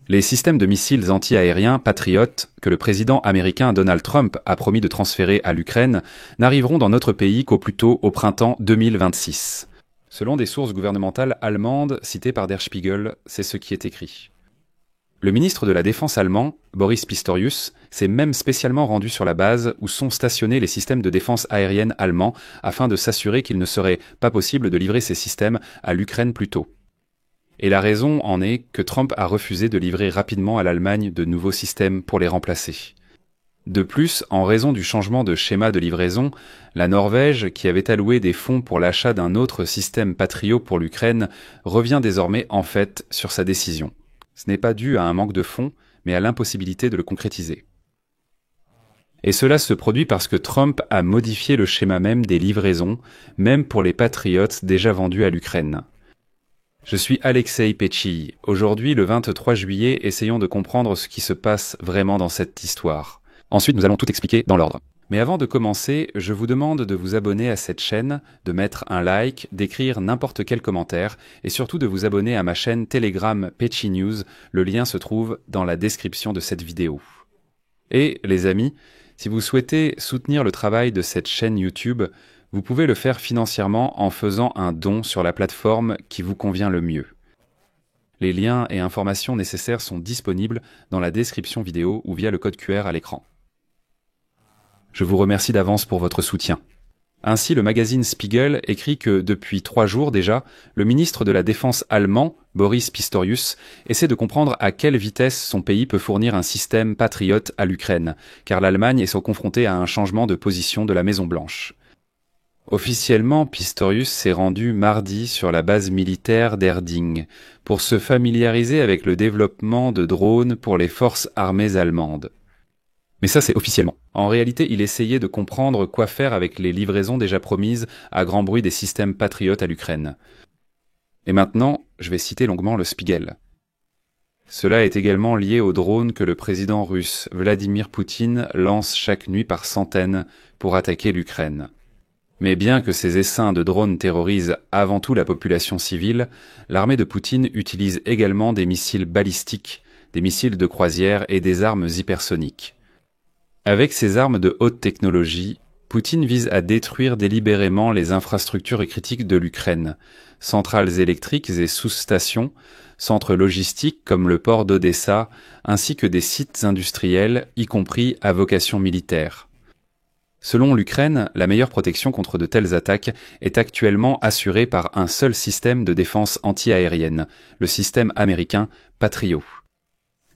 Les systèmes de missiles anti-aériens Patriot, que le président américain Donald Trump a promis de transférer à l'Ukraine, n'arriveront dans notre pays qu'au plus tôt au printemps 2026. Selon des sources gouvernementales allemandes citées par Der Spiegel, c'est ce qui est écrit. Le ministre de la Défense allemand, Boris Pistorius, s'est même spécialement rendu sur la base où sont stationnés les systèmes de défense aérienne allemands afin de s'assurer qu'il ne serait pas possible de livrer ces systèmes à l'Ukraine plus tôt. Et la raison en est que Trump a refusé de livrer rapidement à l'Allemagne de nouveaux systèmes pour les remplacer. De plus, en raison du changement de schéma de livraison, la Norvège, qui avait alloué des fonds pour l'achat d'un autre système Patriot pour l'Ukraine, revient désormais en fait sur sa décision. Ce n'est pas dû à un manque de fonds, mais à l'impossibilité de le concrétiser. Et cela se produit parce que Trump a modifié le schéma même des livraisons, même pour les Patriots déjà vendus à l'Ukraine. Je suis Alexei Petchil. Aujourd'hui, le 23 juillet, essayons de comprendre ce qui se passe vraiment dans cette histoire. Ensuite, nous allons tout expliquer dans l'ordre. Mais avant de commencer, je vous demande de vous abonner à cette chaîne, de mettre un like, d'écrire n'importe quel commentaire et surtout de vous abonner à ma chaîne Telegram Petchil News. Le lien se trouve dans la description de cette vidéo. Et, les amis, si vous souhaitez soutenir le travail de cette chaîne YouTube, vous pouvez le faire financièrement en faisant un don sur la plateforme qui vous convient le mieux. Les liens et informations nécessaires sont disponibles dans la description vidéo ou via le code QR à l'écran. Je vous remercie d'avance pour votre soutien. Ainsi, le magazine Spiegel écrit que depuis 3 jours déjà, le ministre de la Défense allemand, Boris Pistorius, essaie de comprendre à quelle vitesse son pays peut fournir un système Patriot à l'Ukraine, car l'Allemagne est confrontée à un changement de position de la Maison-Blanche. Officiellement, Pistorius s'est rendu mardi sur la base militaire d'Erding pour se familiariser avec le développement de drones pour les forces armées allemandes. Mais ça, c'est officiellement. En réalité, il essayait de comprendre quoi faire avec les livraisons déjà promises à grand bruit des systèmes Patriot à l'Ukraine. Et maintenant, je vais citer longuement le Spiegel. Cela est également lié aux drones que le président russe Vladimir Poutine lance chaque nuit par centaines pour attaquer l'Ukraine. Mais bien que ces essaims de drones terrorisent avant tout la population civile, l'armée de Poutine utilise également des missiles balistiques, des missiles de croisière et des armes hypersoniques. Avec ces armes de haute technologie, Poutine vise à détruire délibérément les infrastructures critiques de l'Ukraine, centrales électriques et sous-stations, centres logistiques comme le port d'Odessa, ainsi que des sites industriels, y compris à vocation militaire. Selon l'Ukraine, la meilleure protection contre de telles attaques est actuellement assurée par un seul système de défense anti-aérienne, le système américain Patriot.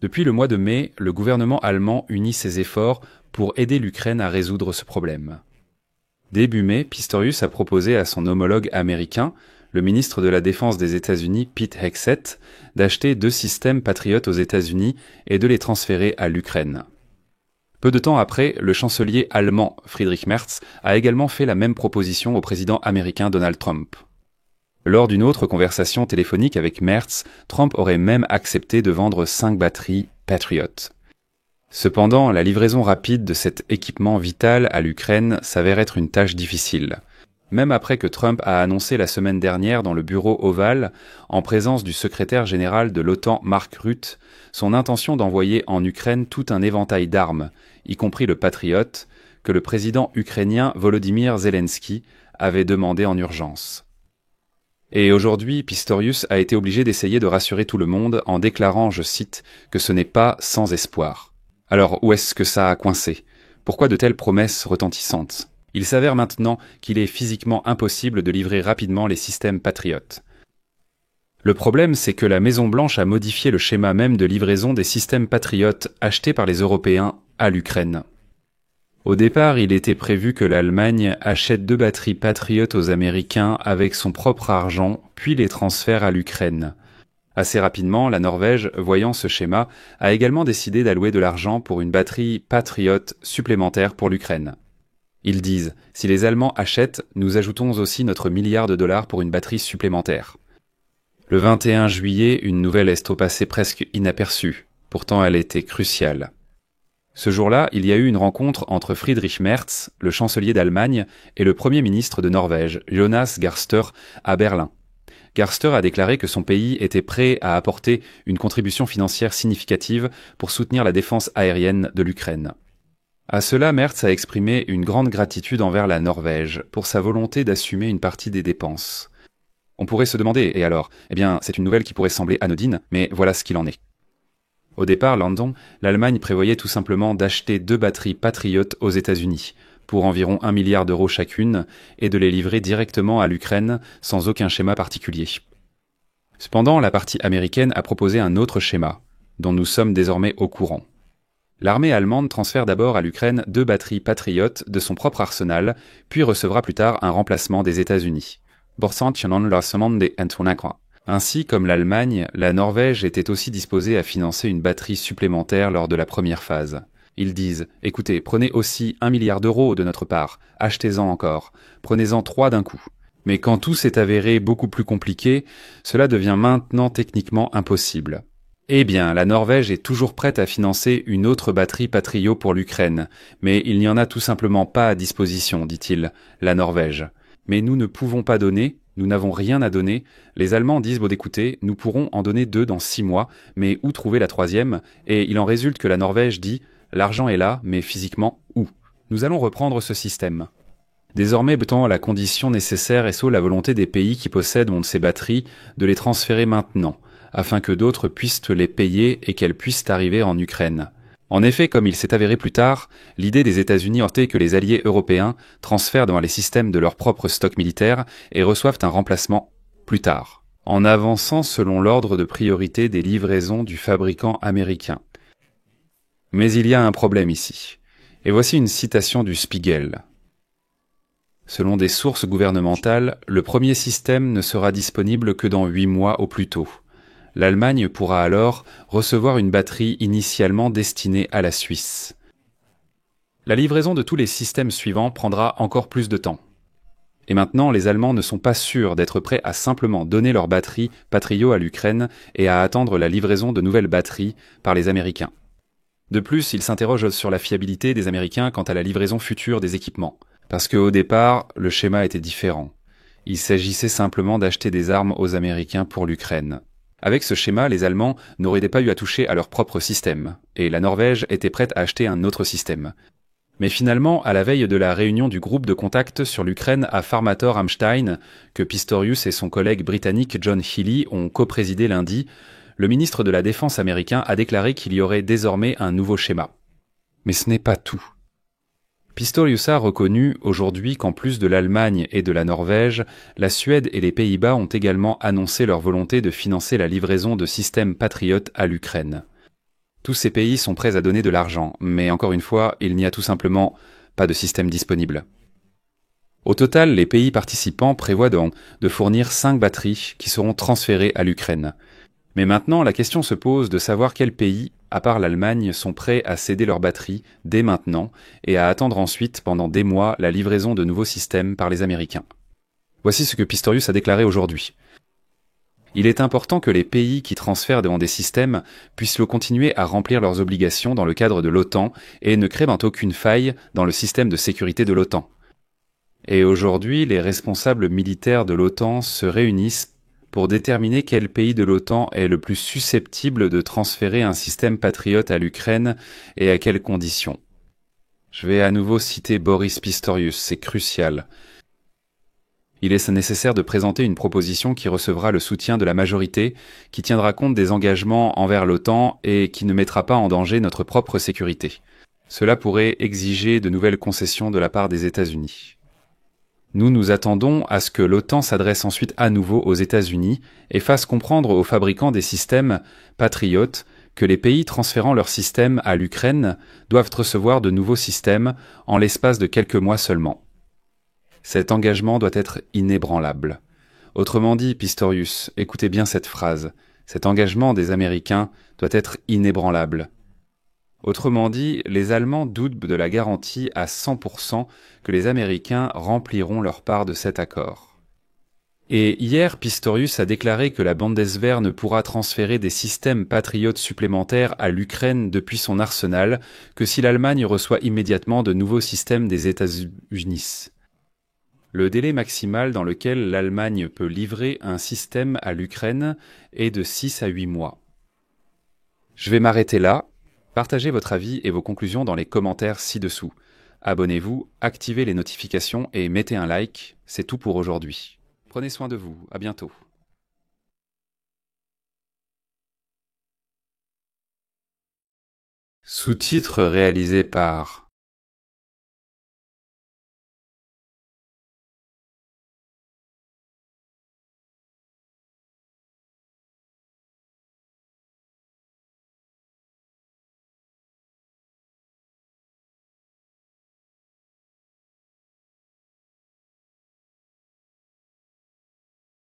Depuis le mois de mai, le gouvernement allemand unit ses efforts pour aider l'Ukraine à résoudre ce problème. Début mai, Pistorius a proposé à son homologue américain, le ministre de la Défense des États-Unis Pete Hegseth, d'acheter 2 systèmes Patriot aux États-Unis et de les transférer à l'Ukraine. Peu de temps après, le chancelier allemand Friedrich Merz a également fait la même proposition au président américain Donald Trump. Lors d'une autre conversation téléphonique avec Merz, Trump aurait même accepté de vendre 5 batteries Patriot. Cependant, la livraison rapide de cet équipement vital à l'Ukraine s'avère être une tâche difficile. Même après que Trump a annoncé la semaine dernière dans le bureau ovale, en présence du secrétaire général de l'OTAN Mark Rutte, son intention d'envoyer en Ukraine tout un éventail d'armes, y compris le Patriot, que le président ukrainien Volodymyr Zelensky avait demandé en urgence. Et aujourd'hui, Pistorius a été obligé d'essayer de rassurer tout le monde en déclarant, je cite, que ce n'est pas sans espoir. Alors où est-ce que ça a coincé? Pourquoi de telles promesses retentissantes? Il s'avère maintenant qu'il est physiquement impossible de livrer rapidement les systèmes Patriot. Le problème, c'est que la Maison-Blanche a modifié le schéma même de livraison des systèmes Patriot achetés par les Européens à l'Ukraine. Au départ, il était prévu que l'Allemagne achète 2 batteries Patriot aux Américains avec son propre argent, puis les transfère à l'Ukraine. Assez rapidement, la Norvège, voyant ce schéma, a également décidé d'allouer de l'argent pour une batterie Patriot supplémentaire pour l'Ukraine. Ils disent « Si les Allemands achètent, nous ajoutons aussi notre milliard de dollars pour une batterie supplémentaire ». Le 21 juillet, une nouvelle est passée presque inaperçue. Pourtant, elle était cruciale. Ce jour-là, il y a eu une rencontre entre Friedrich Merz, le chancelier d'Allemagne, et le Premier ministre de Norvège, Jonas Gahr Støre, à Berlin. Gerster a déclaré que son pays était prêt à apporter une contribution financière significative pour soutenir la défense aérienne de l'Ukraine. À cela, Merz a exprimé une grande gratitude envers la Norvège pour sa volonté d'assumer une partie des dépenses. On pourrait se demander, et alors? Eh bien, c'est une nouvelle qui pourrait sembler anodine, mais voilà ce qu'il en est. Au départ, l'Allemagne prévoyait tout simplement d'acheter 2 batteries Patriot aux États-Unis, pour environ 1 milliard d'euros chacune, et de les livrer directement à l'Ukraine sans aucun schéma particulier. Cependant, la partie américaine a proposé un autre schéma, dont nous sommes désormais au courant. L'armée allemande transfère d'abord à l'Ukraine 2 batteries Patriot de son propre arsenal, puis recevra plus tard un remplacement des États-Unis. Ainsi, comme l'Allemagne, la Norvège était aussi disposée à financer une batterie supplémentaire lors de la première phase. Ils disent « Écoutez, prenez aussi 1 milliard d'euros de notre part, achetez-en encore, prenez-en 3 d'un coup. » Mais quand tout s'est avéré beaucoup plus compliqué, cela devient maintenant techniquement impossible. Eh bien, la Norvège est toujours prête à financer une autre batterie Patriot pour l'Ukraine, mais il n'y en a tout simplement pas à disposition, dit-il, la Norvège. Mais nous ne pouvons pas donner, nous n'avons rien à donner. Les Allemands disent, bon écoutez, nous pourrons en donner 2 dans 6 mois, mais où trouver la 3e? Et il en résulte que la Norvège dit, l'argent est là, mais physiquement, où? Nous allons reprendre ce système. Désormais, étant la condition nécessaire et la volonté des pays qui possèdent ces batteries de les transférer maintenant, afin que d'autres puissent les payer et qu'elles puissent arriver en Ukraine. En effet, comme il s'est avéré plus tard, l'idée des États-Unis était que les alliés européens transfèrent dans les systèmes de leur propre stock militaire et reçoivent un remplacement plus tard, en avançant selon l'ordre de priorité des livraisons du fabricant américain. Mais il y a un problème ici. Et voici une citation du Spiegel. Selon des sources gouvernementales, le premier système ne sera disponible que dans 8 mois au plus tôt. L'Allemagne pourra alors recevoir une batterie initialement destinée à la Suisse. La livraison de tous les systèmes suivants prendra encore plus de temps. Et maintenant, les Allemands ne sont pas sûrs d'être prêts à simplement donner leur batterie Patriot à l'Ukraine et à attendre la livraison de nouvelles batteries par les Américains. De plus, ils s'interrogent sur la fiabilité des Américains quant à la livraison future des équipements. Parce qu'au départ, le schéma était différent. Il s'agissait simplement d'acheter des armes aux Américains pour l'Ukraine. Avec ce schéma, les Allemands n'auraient pas eu à toucher à leur propre système, et la Norvège était prête à acheter un autre système. Mais finalement, à la veille de la réunion du groupe de contact sur l'Ukraine à Farmator-Ramstein, que Pistorius et son collègue britannique John Healey ont coprésidé lundi, le ministre de la Défense américain a déclaré qu'il y aurait désormais un nouveau schéma. Mais ce n'est pas tout. Pistorius a reconnu aujourd'hui qu'en plus de l'Allemagne et de la Norvège, la Suède et les Pays-Bas ont également annoncé leur volonté de financer la livraison de systèmes Patriot à l'Ukraine. Tous ces pays sont prêts à donner de l'argent, mais encore une fois, il n'y a tout simplement pas de système disponible. Au total, les pays participants prévoient donc de fournir 5 batteries qui seront transférées à l'Ukraine. Mais maintenant, la question se pose de savoir quels pays, à part l'Allemagne, sont prêts à céder leurs batteries dès maintenant et à attendre ensuite, pendant des mois, la livraison de nouveaux systèmes par les Américains. Voici ce que Pistorius a déclaré aujourd'hui. Il est important que les pays qui transfèrent des systèmes puissent continuer à remplir leurs obligations dans le cadre de l'OTAN et ne créent aucune faille dans le système de sécurité de l'OTAN. Et aujourd'hui, les responsables militaires de l'OTAN se réunissent pour déterminer quel pays de l'OTAN est le plus susceptible de transférer un système Patriot à l'Ukraine et à quelles conditions. Je vais à nouveau citer Boris Pistorius, c'est crucial. Il est nécessaire de présenter une proposition qui recevra le soutien de la majorité, qui tiendra compte des engagements envers l'OTAN et qui ne mettra pas en danger notre propre sécurité. Cela pourrait exiger de nouvelles concessions de la part des États-Unis. Nous attendons à ce que l'OTAN s'adresse ensuite à nouveau aux États-Unis et fasse comprendre aux fabricants des systèmes Patriot que les pays transférant leurs systèmes à l'Ukraine doivent recevoir de nouveaux systèmes en l'espace de quelques mois seulement. Cet engagement doit être inébranlable. Autrement dit, Pistorius, écoutez bien cette phrase, cet engagement des Américains doit être inébranlable. Autrement dit, les Allemands doutent de la garantie à 100% que les Américains rempliront leur part de cet accord. Et hier, Pistorius a déclaré que la Bundeswehr ne pourra transférer des systèmes patriotes supplémentaires à l'Ukraine depuis son arsenal que si l'Allemagne reçoit immédiatement de nouveaux systèmes des États-Unis. Le délai maximal dans lequel l'Allemagne peut livrer un système à l'Ukraine est de 6 à 8 mois. Je vais m'arrêter là. Partagez votre avis et vos conclusions dans les commentaires ci-dessous. Abonnez-vous, activez les notifications et mettez un like. C'est tout pour aujourd'hui. Prenez soin de vous. À bientôt. Sous-titres réalisés par